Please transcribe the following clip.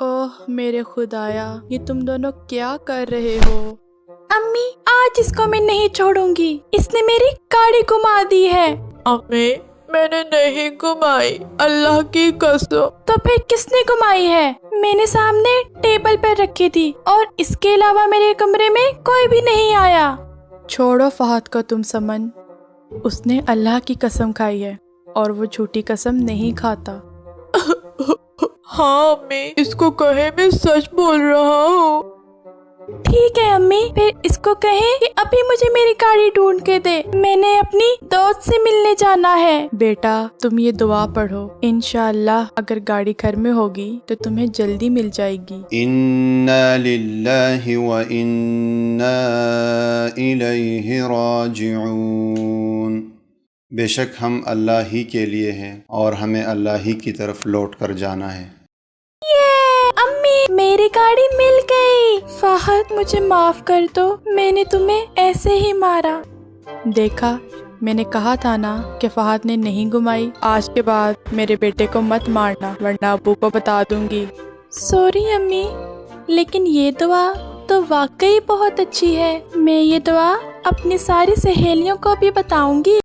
ओह मेरे खुदाया, ये तुम दोनों क्या कर रहे हो? अम्मी, आज इसको मैं नहीं छोड़ूंगी। इसने मेरी गाड़ी घुमा दी है। अम्मी, मैंने नहीं घुमाई, अल्लाह की कसम। तो फिर किसने घुमाई है? मैंने सामने टेबल पर रखी थी और इसके अलावा मेरे कमरे में कोई भी नहीं आया। छोड़ो फहद का तुम समन, उसने अल्लाह की कसम खाई है और वो झूठी कसम नहीं खाता। हाँ अम्मी, इसको कहे मैं सच बोल रहा हूँ। ठीक है अम्मी, फिर इसको कहें कि अभी मुझे मेरी गाड़ी ढूंढ के दे, मैंने अपनी दोस्त से मिलने जाना है। बेटा तुम ये दुआ पढ़ो, इंशाअल्लाह अगर गाड़ी घर में होगी तो तुम्हें जल्दी मिल जाएगी। इन्ना लिल्लाहि व इन्ना इलैहि राजिऊन। बेशक हम अल्लाह ही के लिए हैं और हमें अल्लाह ही की तरफ लौट कर जाना है। ये अम्मी, मेरी गाड़ी मिल गई। फहद मुझे माफ कर दो, मैंने तुम्हें ऐसे ही मारा। देखा, मैंने कहा था ना कि फहद ने नहीं घुमाई। आज के बाद मेरे बेटे को मत मारना वरना अब्बू को बता दूंगी। सॉरी अम्मी, लेकिन ये दुआ तो वाकई बहुत अच्छी है। मैं ये दुआ अपनी सारी सहेलियों को भी बताऊंगी।